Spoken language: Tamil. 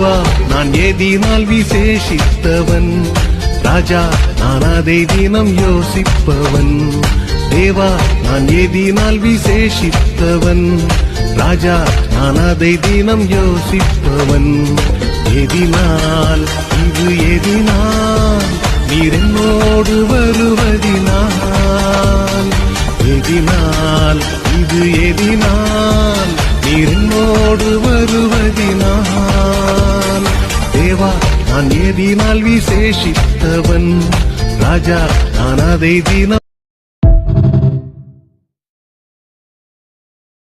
தேவா நான் ஏதினால் விசேஷித்தவன், ராஜா நான் அதை தினம் யோசிப்பவன். தேவா நான் ஏதினால் விசேஷித்தவன், ராஜா நான் அதை தினம் யோசிப்பவன். எதினால் இது எதினால் நீர் என்னோடு வருவதினால், எதினால் இது எதினால் நீர் என்னோடு வருவதினால். தேவா நான் எதினால் விசேஷித்தவன், ராஜா நான் அதை தினம்